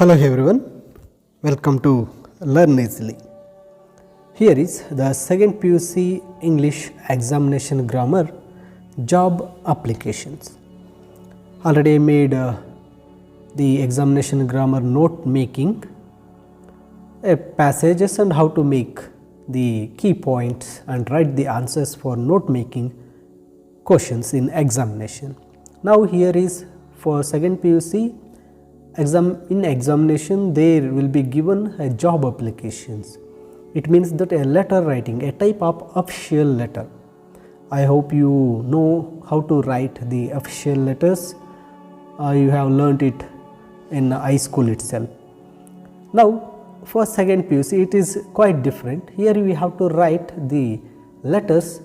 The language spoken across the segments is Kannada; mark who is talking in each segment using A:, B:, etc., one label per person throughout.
A: Hello everyone, welcome to Learn Easily. Here is the second PUC English examination grammar job applications. Already I made the examination grammar note making passages and how to make the key points and write the answers for note making questions in examination. Now here is for second PUC in examination there will be given a job applications. It means that a letter writing, a type of official letter. I hope you know how to write the official letters. You have learnt it in high school itself. Now for second PUC it is quite different. Here we have to write the letters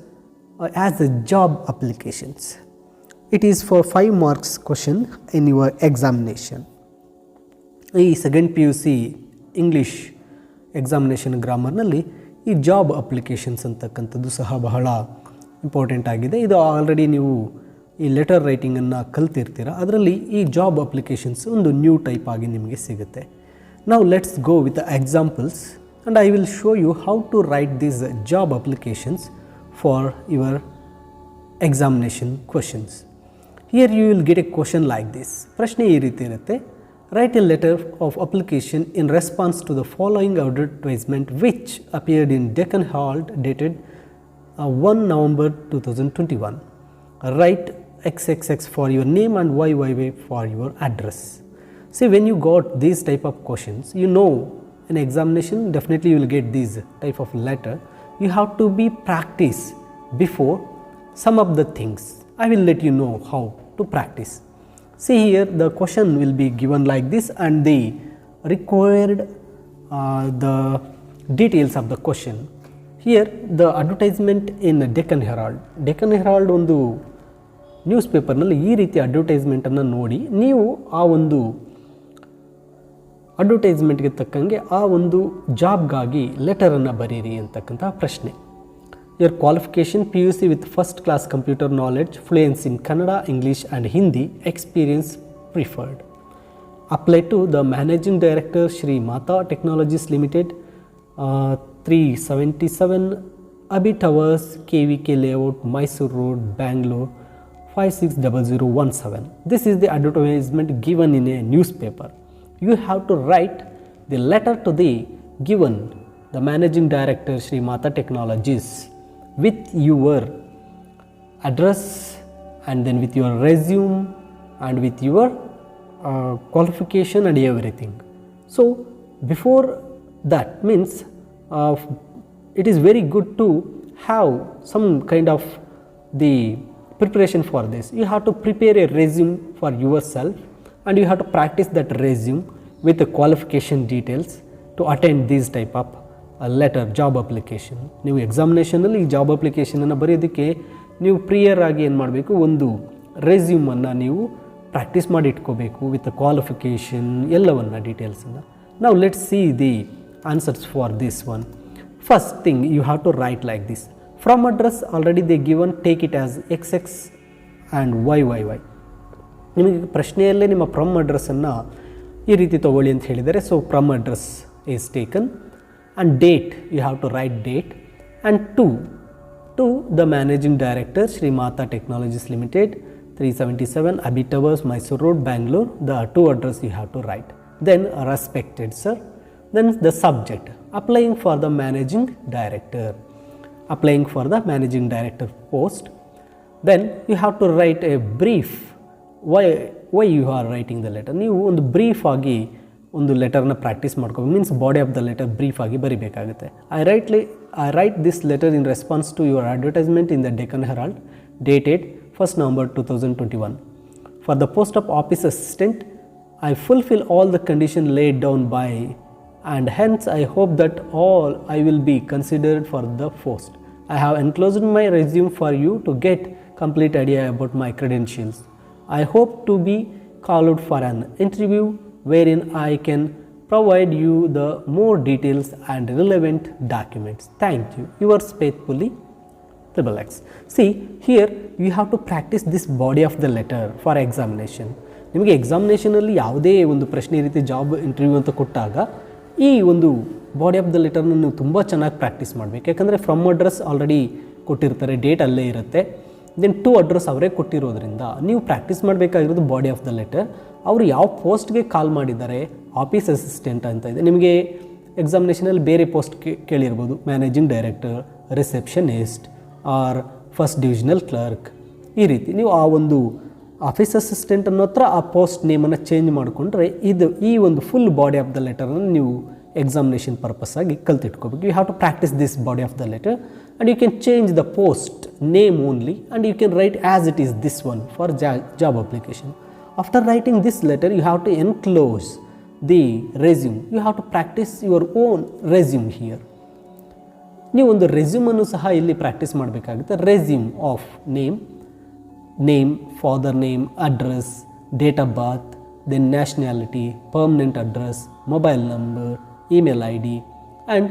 A: as a job applications. It is for 5 marks question in your examination. ಈ second P U C English examination ಗ್ರಾಮರ್ನಲ್ಲಿ ಈ ಜಾಬ್ ಅಪ್ಲಿಕೇಶನ್ಸ್ ಅಂತಕ್ಕಂಥದ್ದು ಸಹ ಬಹಳ ಇಂಪಾರ್ಟೆಂಟ್ ಆಗಿದೆ. ಇದು ಆಲ್ರೆಡಿ ನೀವು ಈ ಲೆಟರ್ ರೈಟಿಂಗನ್ನು ಕಲ್ತಿರ್ತೀರ, ಅದರಲ್ಲಿ ಈ ಜಾಬ್ ಅಪ್ಲಿಕೇಶನ್ಸ್ ಒಂದು ನ್ಯೂ ಟೈಪ್ ಆಗಿ ನಿಮಗೆ ಸಿಗುತ್ತೆ. ನಾವು let's go with examples and I will show you how to write these job applications for your examination questions. Here you will get a question like this. ಪ್ರಶ್ನೆ ಈ ರೀತಿ ಇರುತ್ತೆ. Write a letter of application in response to the following advertisement which appeared in Deccan Herald dated 1 November 2021. Write XXX for your name and YYY for your address. See, when you got these type of questions, you know in examination definitely you will get these type of letter. You have to be practice before some of the things. I will let you know how to practice. See here the question will be given like this and the required the details of the question. Here the advertisement in Deccan Herald. Deccan Herald ಒಂದು ನ್ಯೂಸ್ ಪೇಪರ್ನಲ್ಲಿ ಈ ರೀತಿ ಅಡ್ವರ್ಟೈಸ್ಮೆಂಟನ್ನು ನೋಡಿ ನೀವು ಆ ಒಂದು ಅಡ್ವರ್ಟೈಸ್ಮೆಂಟ್ಗೆ ತಕ್ಕಂಗೆ ಆ ಒಂದು ಜಾಬ್ಗಾಗಿ ಲೆಟರನ್ನು ಬರೀರಿ ಅಂತಕ್ಕಂಥ ಪ್ರಶ್ನೆ. Your qualification PUC with first class computer knowledge, fluency in Kannada, English and Hindi, experience preferred. Apply to the Managing Director Shri Mata Technologies Limited, 377 Abbey Towers, KVK Layout, Mysore Road, Bangalore 560017. This is the advertisement given in a newspaper. You have to write the letter to the given the Managing Director Shri Mata Technologies with your address and then with your resume and with your qualification and everything. So before that means it is very good to have some kind of the preparation for this. You have to prepare a resume for yourself and you have to practice that resume with the qualification details to attend these type of letter job application. ನೀವು ಎಕ್ಸಾಮಿನೇಷನಲ್ಲಿ ಈ ಜಾಬ್ ಅಪ್ಲಿಕೇಶನನ್ನು ಬರೆಯೋದಕ್ಕೆ ನೀವು ಪ್ರಿಯರ್ ಆಗಿ ಏನು ಮಾಡಬೇಕು, ಒಂದು ರೆಸ್ಯೂಮನ್ನು ನೀವು ಪ್ರಾಕ್ಟೀಸ್ ಮಾಡಿ ಇಟ್ಕೋಬೇಕು ವಿತ್ ಕ್ವಾಲಿಫಿಕೇಷನ್ ಎಲ್ಲವನ್ನು ಡೀಟೇಲ್ಸನ್ನು. ನಾವು let's see the answers for this one. First thing you have to write like this. From address already they given, take it as XX and YYY. ನಿಮಗೆ ಪ್ರಶ್ನೆಯಲ್ಲೇ ನಿಮ್ಮ ಫ್ರಮ್ ಅಡ್ರೆಸ್ಸನ್ನು ಈ ರೀತಿ ತೊಗೊಳ್ಳಿ ಅಂತ ಹೇಳಿದ್ದಾರೆ. So from address is taken and date you have to write date and to the Managing Director Shri Mata Technologies Limited, 377 Abbey Towers, Mysore Road, Bangalore. The 2 address you have to write. Then respected sir. Then the subject, applying for the Managing Director, applying for the Managing Director post. Then you have to write a brief why you are writing the letter. ನೀವು ಒಂದು ಬ್ರೀಫ್ ಆಗಿ ಒಂದು ಲೆಟರ್ನ ಪ್ರಾಕ್ಟೀಸ್ ಮಾಡ್ಕೋಬೇಕು. Means body of the letter brief ಆಗಿ ಬರಿಬೇಕಾಗುತ್ತೆ. I write this letter in response to your advertisement in the Deccan Herald dated 1st November 2021. For the post of office assistant I fulfil all the condition laid down by and hence I hope that all I will be considered for the post. I have enclosed my resume for you to get complete idea about my credentials. I hope to be called for an interview wherein I can provide you the more details and relevant documents. Thank you. Yours faithfully, XXX. See here you have to practice this body of the letter for examination. ನಿಮಗೆ ಎಕ್ಸಾಮಿನೇಷನಲ್ಲಿ ಯಾವುದೇ ಒಂದು ಪ್ರಶ್ನೆ ರೀತಿ ಜಾಬ್ ಇಂಟರ್ವ್ಯೂ ಅಂತ ಕೊಟ್ಟಾಗ ಈ ಒಂದು ಬಾಡಿ ಆಫ್ ದ ಲೆಟರ್ನ ನೀವು ತುಂಬ ಚೆನ್ನಾಗಿ ಪ್ರಾಕ್ಟೀಸ್ ಮಾಡಬೇಕು. ಯಾಕಂದರೆ ಫ್ರಮ್ ಅಡ್ರೆಸ್ ಆಲ್ರೆಡಿ ಕೊಟ್ಟಿರ್ತಾರೆ, ಡೇಟ್ ಅಲ್ಲೇ ಇರುತ್ತೆ. ದೆನ್ ಟು ಅಡ್ರೆಸ್ ಅವರೇ ಕೊಟ್ಟಿರೋದ್ರಿಂದ ನೀವು ಪ್ರಾಕ್ಟೀಸ್ ಮಾಡಬೇಕಾಗಿರೋದು ಬಾಡಿ ಆಫ್ ದ ಲೆಟರ್. ಅವರು ಯಾವ ಪೋಸ್ಟ್ಗೆ ಕಾಲ್ ಮಾಡಿದ್ದಾರೆ, ಆಫೀಸ್ ಅಸಿಸ್ಟೆಂಟ್ ಅಂತ ಇದೆ, ನಿಮಗೆ ಎಕ್ಸಾಮಿನೇಷನಲ್ಲಿ ಬೇರೆ ಪೋಸ್ಟ್ ಕೇಳಿರ್ಬೋದು, managing director, receptionist or first divisional clerk. ಈ ರೀತಿ ನೀವು ಆ ಒಂದು ಆಫೀಸ್ ಅಸಿಸ್ಟೆಂಟ್ ಅನ್ನೋ ಹತ್ರ ಆ ಪೋಸ್ಟ್ ನೇಮನ್ನು ಚೇಂಜ್ ಮಾಡಿಕೊಂಡ್ರೆ ಈ ಒಂದು ಫುಲ್ ಬಾಡಿ ಆಫ್ ದ ಲೆಟರನ್ನು ನೀವು ಎಕ್ಸಾಮಿನೇಷನ್ ಪರ್ಪಸ್ ಆಗಿ ಕಲ್ತಿಟ್ಕೋಬೇಕು. You have to practise this body of the letter and you can change the post name only and you can write as it is this one for job application. After writing this letter you have to enclose the resume. You have to practise your own resume here. ನೀವು ಒಂದು ರೆಸ್ಯೂಮನ್ನು ಸಹ ಇಲ್ಲಿ ಪ್ರಾಕ್ಟೀಸ್ ಮಾಡಬೇಕಾಗುತ್ತೆ. Resume of name, father name, address, date of birth, then nationality, permanent address, mobile number, email ID and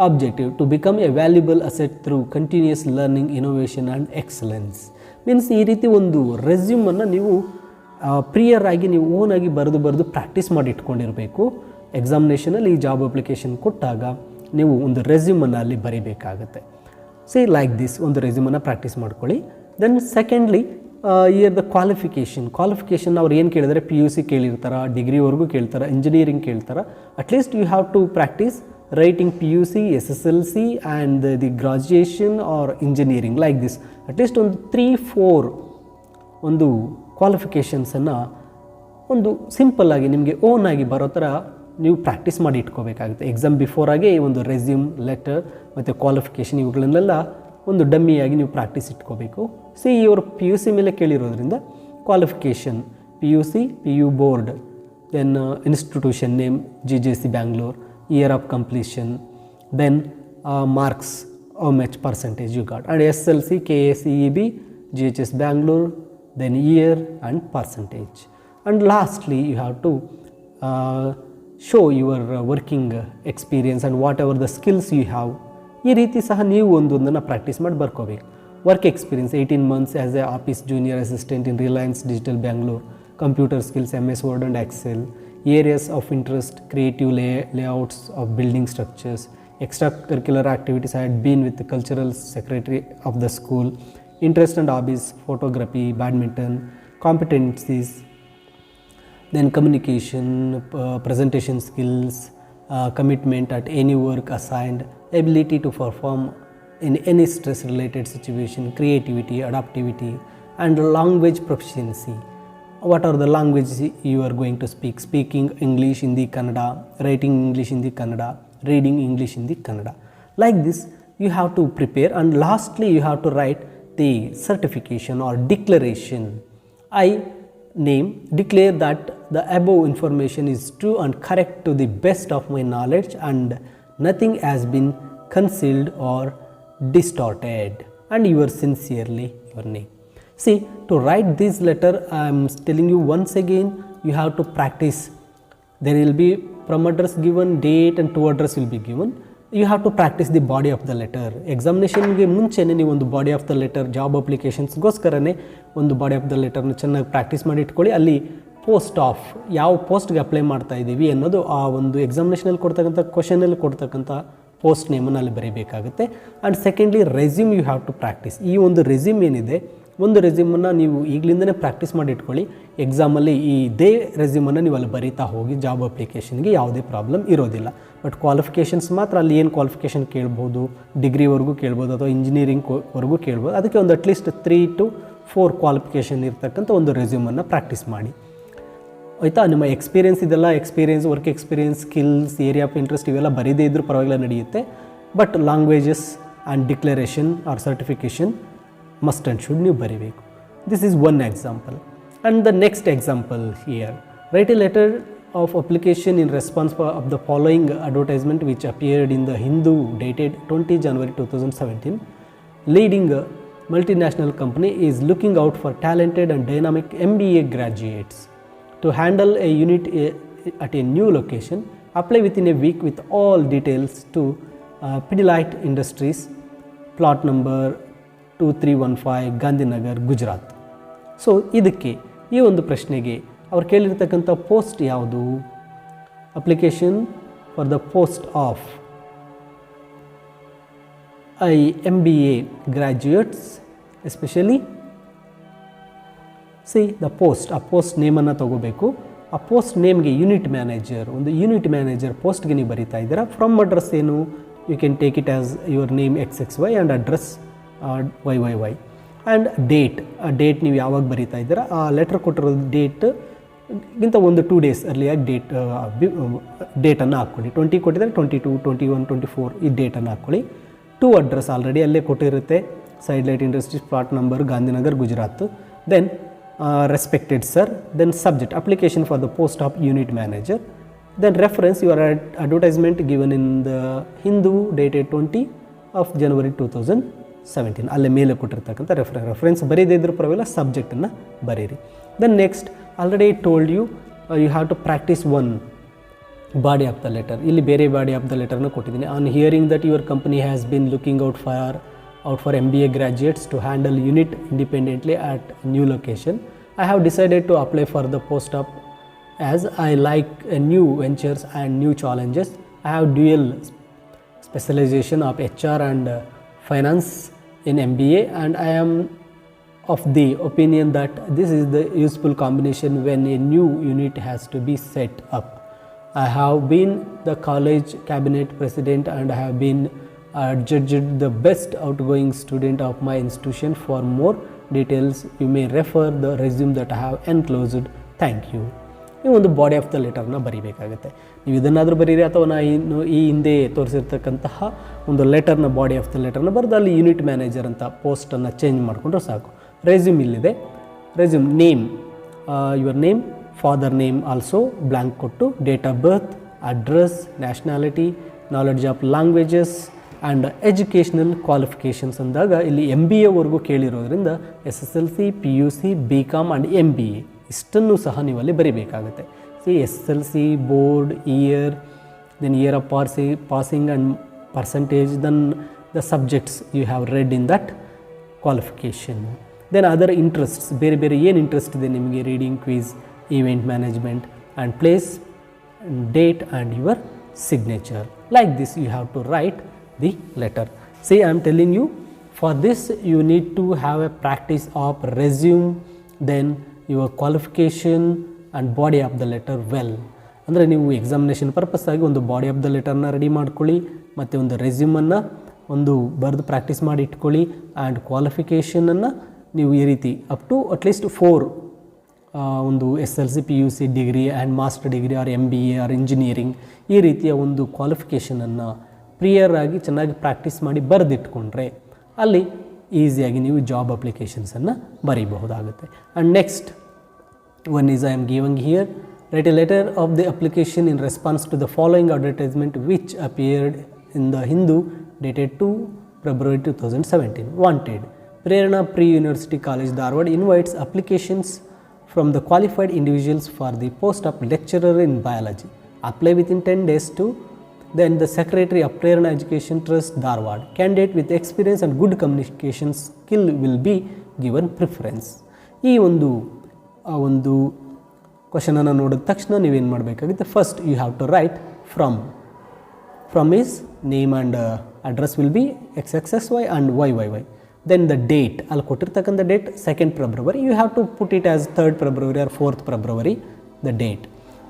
A: objective to become a valuable asset through continuous learning, innovation and excellence. Means ಈ ರೀತಿ ಒಂದು ರೆಸ್ಯೂಮನ್ನು ನೀವು ಪ್ರಿಯರ್ ಆಗಿ ನೀವು ಓನಾಗಿ ಬರೆದು ಪ್ರಾಕ್ಟೀಸ್ ಮಾಡಿ ಇಟ್ಕೊಂಡಿರಬೇಕು. ಎಕ್ಸಾಮಿನೇಷನಲ್ಲಿ ಈ ಜಾಬ್ ಅಪ್ಲಿಕೇಶನ್ ಕೊಟ್ಟಾಗ ನೀವು ಒಂದು ರೆಸ್ಯೂಮನ್ನು ಅಲ್ಲಿ ಬರೀಬೇಕಾಗುತ್ತೆ. ಲೈಕ್ ದಿಸ್ ಒಂದು ರೆಸ್ಯೂಮನ್ನು ಪ್ರಾಕ್ಟೀಸ್ ಮಾಡ್ಕೊಳ್ಳಿ. Then secondly here the qualification ಅವ್ರು ಏನು ಕೇಳಿದರೆ PUC ಕೇಳಿರ್ತಾರೆ, ಡಿಗ್ರಿವರೆಗೂ ಕೇಳ್ತಾರೆ, ಇಂಜಿನಿಯರಿಂಗ್ ಕೇಳ್ತಾರೆ. At least you have to practise writing PUC, SSLC and the graduation or engineering like this. At least ಒಂದು 3-4 ಒಂದು ಕ್ವಾಲಿಫಿಕೇಷನ್ಸನ್ನು ಒಂದು ಸಿಂಪಲ್ಲಾಗಿ ನಿಮಗೆ ಓನಾಗಿ ಬರೋ ಥರ ನೀವು ಪ್ರಾಕ್ಟೀಸ್ ಮಾಡಿ ಇಟ್ಕೋಬೇಕಾಗುತ್ತೆ. ಎಕ್ಸಾಮ್ ಬಿಫೋರಾಗೆ ಈ ಒಂದು ರೆಸ್ಯೂಮ್, ಲೆಟರ್ ಮತ್ತು ಕ್ವಾಲಿಫಿಕೇಷನ್ ಇವುಗಳನ್ನೆಲ್ಲ ಒಂದು ಡಮ್ಮಿಯಾಗಿ ನೀವು ಪ್ರಾಕ್ಟೀಸ್ ಇಟ್ಕೋಬೇಕು. ಇವರು PUC ಮೇಲೆ ಕೇಳಿರೋದ್ರಿಂದ qualification PUC, PU board, then institution name GJC Bangalore, year of completion, then marks, how much percentage you got, and SLC, KACEB, GHS Bangalore, then year and percentage. And lastly you have to show your working experience and whatever the skills you have. ಈ ರೀತಿ ಸಹ ನೀವು ಒಂದೊಂದನ್ನು ಪ್ರಾಕ್ಟೀಸ್ ಮಾಡಿ ಬರ್ಕೋಬೇಕು. Work experience 18 months as a office junior assistant in Reliance digital Bangalore, computer skills MS Word and Excel, areas of interest, creative layouts of building structures, extracurricular activities. I had been with the cultural secretary of the school, interest and hobbies, photography, badminton, competencies, then communication, presentation skills, commitment at any work assigned, ability to perform in any stress related situation, creativity, adaptivity, and language proficiency. What are the languages you are going to speak? Speaking English, Hindi, Kannada, writing English, Hindi, Kannada, reading English, Hindi, Kannada. Like this you have to prepare. And lastly you have to write the certification or declaration. I declare that the above information is true and correct to the best of my knowledge and nothing has been concealed or distorted, and yours sincerely, your name. To write this letter, I am telling you once again, you have to practice. There will be from address given, date and to address will be given. You have to practice the body of the letter. ಎಕ್ಸಾಮಿನೇಷನ್ಗೆ ಮುಂಚೆನೇ ನೀವು ಒಂದು body of the letter job ಅಪ್ಲಿಕೇಶನ್ಸ್ಗೋಸ್ಕರನೇ ಒಂದು ಬಾಡಿ ಆಫ್ ದ ಲೆಟರ್ನ ಚೆನ್ನಾಗಿ ಪ್ರಾಕ್ಟೀಸ್ ಮಾಡಿ ಇಟ್ಕೊಳ್ಳಿ. ಅಲ್ಲಿ ಪೋಸ್ಟ್ ಆಫ್ ಯಾವ ಪೋಸ್ಟ್ಗೆ ಅಪ್ಲೈ ಮಾಡ್ತಾ ಇದ್ದೀವಿ ಅನ್ನೋದು ಆ ಒಂದು ಎಕ್ಸಾಮಿನೇಷನಲ್ಲಿ ಕೊಡ್ತಕ್ಕಂಥ ಕ್ವಶನಲ್ಲಿ ಕೊಡ್ತಕ್ಕಂಥ ಪೋಸ್ಟ್ ನೇಮನ್ನು ಅಲ್ಲಿ ಬರೀಬೇಕಾಗುತ್ತೆ. And secondly resume you have to practise. ಈ ಒಂದು ರೆಸ್ಯೂಮ್ ಏನಿದೆ, ಒಂದು ರೆಸ್ಯೂಮನ್ನು ನೀವು ಈಗಲಿಂದನೇ ಪ್ರಾಕ್ಟೀಸ್ ಮಾಡಿ ಇಟ್ಕೊಳ್ಳಿ. ಎಕ್ಸಾಮಲ್ಲಿ ಇದೇ ರೆಸ್ಯೂಮನ್ನು ನೀವು ಅಲ್ಲಿ ಬರೀತಾ ಹೋಗಿ ಜಾಬ್ ಅಪ್ಲಿಕೇಶನ್ಗೆ ಯಾವುದೇ ಪ್ರಾಬ್ಲಮ್ ಇರೋದಿಲ್ಲ. ಬಟ್ ಕ್ವಾಲಿಫಿಕೇಷನ್ಸ್ ಮಾತ್ರ ಅಲ್ಲಿ ಏನು ಕ್ವಾಲಿಫಿಕೇಷನ್ ಕೇಳ್ಬೋದು, ಡಿಗ್ರಿವರೆಗೂ ಕೇಳ್ಬೋದು ಅಥವಾ ಇಂಜಿನಿಯರಿಂಗ್ವರೆಗೂ ಕೇಳ್ಬೋದು. ಅದಕ್ಕೆ ಒಂದು ಅಟ್ಲೀಸ್ಟ್ 3 to 4 ಕ್ವಾಲಿಫಿಕೇಷನ್ ಇರ್ತಕ್ಕಂಥ ಒಂದು ರೆಸ್ಯೂಮನ್ನು ಪ್ರಾಕ್ಟೀಸ್ ಮಾಡಿ. ಆಯಿತಾ? ನಿಮ್ಮ ಎಕ್ಸ್ಪೀರಿಯನ್ಸ್ ಇದೆಲ್ಲ experience, work experience, skills, area of interest ಇವೆಲ್ಲ ಬರೀದೇ ಇದ್ದರೂ ಪರವಾಗಿಲ್ಲ, ನಡೆಯುತ್ತೆ. But languages and declaration or certification must and should ನೀವು ಬರೀಬೇಕು. This is one example. And the next example here, write a letter of application in response of the following advertisement which appeared in the Hindu dated 20 January 2017. Leading multinational company is looking out for talented and dynamic MBA graduates to handle a unit at a new location. Apply within a week with all details to Pidilite Industries, plot number 2315, Gandhinagar, Gujarat. So ಇದಕ್ಕೆ ಈ ಒಂದು ಪ್ರಶ್ನೆಗೆ ಅವ್ರು ಕೇಳಿರ್ತಕ್ಕಂಥ ಪೋಸ್ಟ್ ಯಾವುದು? Application for the post of MBA graduates especially the post, ಆ ಪೋಸ್ಟ್ ನೇಮನ್ನು ತೊಗೋಬೇಕು. ಆ ಪೋಸ್ಟ್ ನೇಮ್ಗೆ ಯೂನಿಟ್ ಮ್ಯಾನೇಜರ್, ಒಂದು ಯೂನಿಟ್ ಮ್ಯಾನೇಜರ್ ಪೋಸ್ಟ್ಗೆ ನೀವು ಬರೀತಾ ಇದ್ದೀರಾ. ಫ್ರಮ್ ಅಡ್ರೆಸ್ ಏನು? You can take it as your name XXY and address YYY and date. ಆ ಡೇಟ್ ನೀವು ಯಾವಾಗ ಬರೀತಾ ಇದ್ದೀರಾ, ಆ ಲೆಟ್ರ್ ಕೊಟ್ಟಿರೋದು ಡೇಟ್ಗಿಂತ ಒಂದು 2 days ಅರ್ಲಿಯಾಗಿ ಡೇಟನ್ನು ಹಾಕ್ಕೊಳ್ಳಿ. 20 ಕೊಟ್ಟಿದ್ದಾರೆ, 22, 21, 24 ಈ ಡೇಟನ್ನು ಹಾಕ್ಕೊಳ್ಳಿ. ಟು ಅಡ್ರೆಸ್ ಆಲ್ರೆಡಿ ಅಲ್ಲೇ ಕೊಟ್ಟಿರುತ್ತೆ, side light industries, plot number, Gandhinagar, Gujarat. Then respected sir, then subject application for the post of unit manager, then reference your advertisement given in the Hindu dated 20 of January 2017 ಅಲ್ಲೇ ಮೇಲೆ ಕೊಟ್ಟಿರ್ತಕ್ಕಂಥ ರೆಫರೆನ್ಸ್ ಬರೀದೇ ಇದ್ರೂ ಪರವಾಗಿಲ್ಲ, ಸಬ್ಜೆಕ್ಟನ್ನು ಬರೀರಿ. Then next already told you have to practise one body of the letter. ಇಲ್ಲಿ ಬೇರೆ ಬಾಡಿ ಆಫ್ ದ ಲೆಟರ್ನ ಕೊಟ್ಟಿದ್ದೀನಿ. On hearing that your company has been looking out for MBA graduates to handle unit independently at new location. I have decided to apply for the post of, as I like new ventures and new challenges. I have dual specialization of HR and finance in MBA, and I am of the opinion that this is the useful combination when a new unit has to be set up. I have been the college cabinet president and I have been judged the best outgoing student of my institution. For more details you may refer the resume that I have enclosed. Thank you. ನೀವು ಒಂದು ಬಾಡಿ ಆಫ್ ದ ಲೆಟರ್ನ ಬರೀಬೇಕಾಗುತ್ತೆ. ನೀವು ಇದನ್ನಾದರೂ ಬರೀರಿ, ಅಥವಾ ಈ ಹಿಂದೆ ತೋರಿಸಿರ್ತಕ್ಕಂತಹ ಒಂದು ಲೆಟರ್ನ ಬಾಡಿ ಆಫ್ ದ ಲೆಟರ್ನ ಬರೆದು ಅಲ್ಲಿ ಯೂನಿಟ್ ಮ್ಯಾನೇಜರ್ ಅಂತ ಪೋಸ್ಟನ್ನು ಚೇಂಜ್ ಮಾಡಿಕೊಂಡ್ರೆ ಸಾಕು. ರೆಸ್ಯೂಮ್ ಇಲ್ಲಿದೆ. Resume name, your name, father name also blank ಕೊಟ್ಟು, date of birth, address, nationality, knowledge of languages and educational qualifications ಅಂದಾಗ ಇಲ್ಲಿ MBAವರೆಗೂ ಕೇಳಿರೋದ್ರಿಂದ SSLC, PUC, BCom and MBA ಇಷ್ಟನ್ನು ಸಹ ನೀವು ಅಲ್ಲಿ ಬರೀಬೇಕಾಗುತ್ತೆ. SSLC, board, year, then year of passing and percentage, then the subjects you have read in that qualification. Then other interests, ಬೇರೆ ಬೇರೆ ಏನು ಇಂಟ್ರೆಸ್ಟ್ ಇದೆ ನಿಮಗೆ, reading, quiz, event management and place, date and your signature. Like this you have to write the letter. See, I am telling you, for this you need to have a practice of resume, then your qualification and body of the letter well. ಅಂದರೆ ನೀವು ಎಕ್ಸಾಮಿನೇಷನ್ ಪರ್ಪಸ್ ಆಗಿ ಒಂದು ಬಾಡಿ ಆಫ್ ದ ಲೆಟರ್ನ ರೆಡಿ ಮಾಡ್ಕೊಳ್ಳಿ, ಮತ್ತು ಒಂದು ರೆಸ್ಯೂಮನ್ನು ಒಂದು ಬರೆದು ಪ್ರಾಕ್ಟೀಸ್ ಮಾಡಿ ಇಟ್ಕೊಳ್ಳಿ, ಆ್ಯಂಡ್ ಕ್ವಾಲಿಫಿಕೇಷನನ್ನು ನೀವು ಈ ರೀತಿ ಅಪ್ ಟು ಅಟ್ಲೀಸ್ಟ್ 4 ಒಂದು SLC, PUC degree and master degree or MBA or engineering ಈ ರೀತಿಯ ಒಂದು ಕ್ವಾಲಿಫಿಕೇಷನನ್ನು ಪ್ರಿಯರ್ ಆಗಿ ಚೆನ್ನಾಗಿ ಪ್ರಾಕ್ಟೀಸ್ ಮಾಡಿ ಬರೆದಿಟ್ಕೊಂಡ್ರೆ ಅಲ್ಲಿ ಈಸಿಯಾಗಿ ನೀವು ಜಾಬ್ ಅಪ್ಲಿಕೇಶನ್ಸನ್ನು ಬರೀಬಹುದಾಗುತ್ತೆ. And next one is I am giving here, write a letter of the application in response to the following advertisement which appeared in the Hindu dated 2 February 2017. Wanted, Prerana Pre-University College, Dharwad invites applications from the qualified individuals for the post of lecturer in biology. Apply within 10 days to then the Secretary of Prerana Education Trust, Dharwad. Candidate with experience and good communication skill will be given preference. ಈ ಒಂದು ಕ್ವಶನನ್ನು ನೋಡಿದ ತಕ್ಷಣ ನೀವೇನು ಮಾಡಬೇಕಾಗುತ್ತೆ, first you have to write from his name and address will be XXY and YYY. Then the date, ಅಲ್ಲಿ ಕೊಟ್ಟಿರ್ತಕ್ಕಂಥ date 2nd February, you have to put it as 3rd February or 4th February, the date.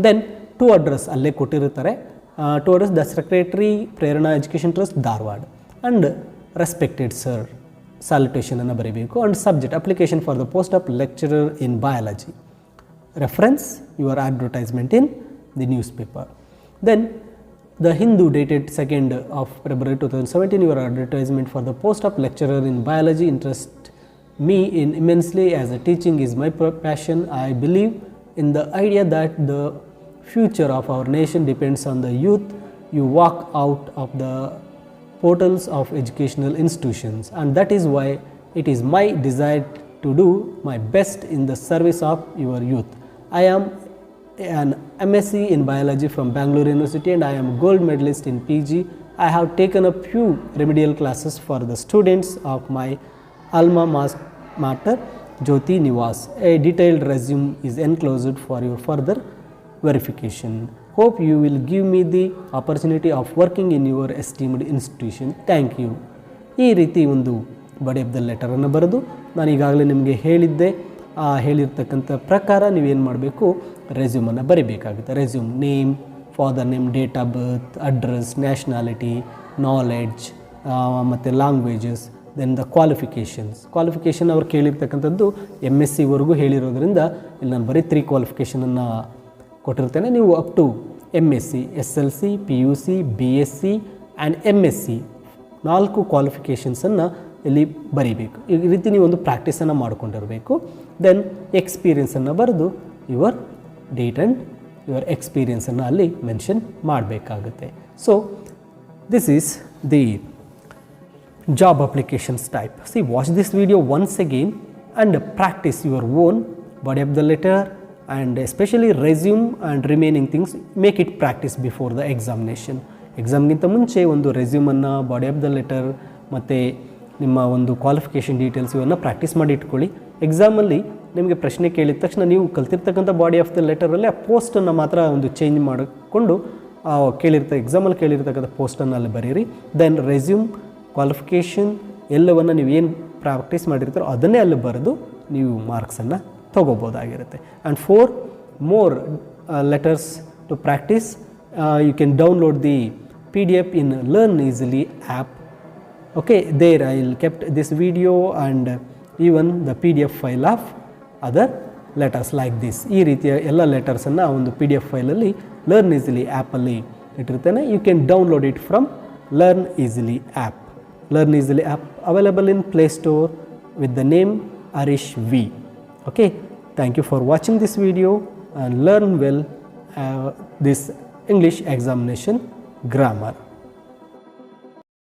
A: Then to address, ಅಲ್ಲೇ ಕೊಟ್ಟಿರ್ತಾರೆ, to address the Secretary, Prerana Education Trust, Dharwad, and respected sir, salutation ಅನ್ನು ಬರೀಬೇಕು. And subject, application for the post of lecturer in biology. Reference, your advertisement in the newspaper. Then the Hindu dated 2nd of February 2017, your advertisement for the post of lecturer in biology interest me in immensely, as a teaching is my passion. I believe in the idea that the future of our nation depends on the youth. You walk out of the portals of educational institutions, and that is why it is my desire to do my best in the service of your youth. I am an MSc in biology from Bangalore University and I am a gold medalist in PG. I have taken a few remedial classes for the students of my alma mater Jyoti Nivas. A detailed resume is enclosed for your further verification. Hope you will give me the opportunity of working in your esteemed institution. Thank you. ಈ ರೀತಿ ಒಂದು ಬಾಡಿ ಆಫ್ ದ ಲೆಟರನ್ನು ಬರೆದು ನಾನು ಈಗಾಗಲೇ ನಿಮಗೆ ಹೇಳಿದ್ದೆ, ಆ ಹೇಳಿರ್ತಕ್ಕಂಥ ಪ್ರಕಾರ ನೀವೇನು ಮಾಡಬೇಕು, ರೆಸ್ಯೂಮನ್ನು ಬರೀಬೇಕಾಗುತ್ತೆ. Resume name, father name, date of birth, address, nationality, knowledge ಮತ್ತು ಲ್ಯಾಂಗ್ವೇಜಸ್, ದೆನ್ ದ ಕ್ವಾಲಿಫಿಕೇಷನ್ ಅವ್ರು ಕೇಳಿರ್ತಕ್ಕಂಥದ್ದು MSc ವರೆಗೂ ಹೇಳಿರೋದ್ರಿಂದ ಇಲ್ಲಿ ನಾನು ಬರೀ 3 ಕ್ವಾಲಿಫಿಕೇಷನನ್ನು ಕೊಟ್ಟಿರ್ತೇನೆ. ನೀವು up to MSc, SLC, PUC, BSc and MSc 4 ಕ್ವಾಲಿಫಿಕೇಷನ್ಸನ್ನು ಇಲ್ಲಿ ಬರೀಬೇಕು. ಈ ರೀತಿ ನೀವು ಒಂದು ಪ್ರಾಕ್ಟೀಸನ್ನು ಮಾಡಿಕೊಂಡಿರಬೇಕು. ದೆನ್ ಎಕ್ಸ್ಪೀರಿಯನ್ಸನ್ನು ಬರೆದು ಯುವರ್ ಡೇಟ್ ಆ್ಯಂಡ್ ಯುವರ್ ಎಕ್ಸ್ಪೀರಿಯನ್ಸನ್ನು ಅಲ್ಲಿ ಮೆನ್ಷನ್ ಮಾಡಬೇಕಾಗುತ್ತೆ. So this is the job applications type. See, watch this video once again and practice your own body of the letter and especially resume and remaining things. Make it practice before the examination. ಎಕ್ಸಾಮ್ಗಿಂತ ಮುಂಚೆ ಒಂದು ರೆಸ್ಯೂಮನ್ನು, ಬಾಡಿ ಆಫ್ ದ ಲೆಟರ್ ಮತ್ತು ನಿಮ್ಮ ಒಂದು ಕ್ವಾಲಿಫಿಕೇಷನ್ ಡೀಟೇಲ್ಸ್ ಇವನ್ನು ಪ್ರಾಕ್ಟೀಸ್ ಮಾಡಿ ಇಟ್ಕೊಳ್ಳಿ. ಎಕ್ಸಾಮಲ್ಲಿ ನಿಮಗೆ ಪ್ರಶ್ನೆ ಕೇಳಿದ ತಕ್ಷಣ ನೀವು ಕಲ್ತಿರ್ತಕ್ಕಂಥ ಬಾಡಿ ಆಫ್ ದ ಲೆಟರಲ್ಲಿ ಆ ಪೋಸ್ಟನ್ನು ಮಾತ್ರ ಒಂದು ಚೇಂಜ್ ಮಾಡಿಕೊಂಡು ಎಕ್ಸಾಮಲ್ಲಿ ಕೇಳಿರ್ತಕ್ಕಂಥ ಪೋಸ್ಟನ್ನು ಅಲ್ಲಿ ಬರೀರಿ. ದೆನ್ ರೆಸ್ಯೂಮ್, ಕ್ವಾಲಿಫಿಕೇಷನ್ ಎಲ್ಲವನ್ನು ನೀವು ಏನು ಪ್ರಾಕ್ಟೀಸ್ ಮಾಡಿರ್ತಾರೋ ಅದನ್ನೇ ಅಲ್ಲಿ ಬರೆದು ನೀವು ಮಾರ್ಕ್ಸನ್ನು ತೊಗೋಬೋದಾಗಿರುತ್ತೆ. And 4 more letters to practice. You can download the PDF in Learn Easily app. Okay, there I will kept this video and even the PDF file of other letters like this. ಈ ರೀತಿಯ ಎಲ್ಲ ಲೆಟರ್ಸನ್ನು ಒಂದು PDF ಫೈಲಲ್ಲಿ ಲರ್ನ್ ಈಸಿಲಿ ಆ್ಯಪಲ್ಲಿ ಇಟ್ಟಿರ್ತೇನೆ. You can download it from learn easily app. Learn Easily app available in Play Store with the name Arish V. Okay, thank you for watching this video and learn well this English examination grammar.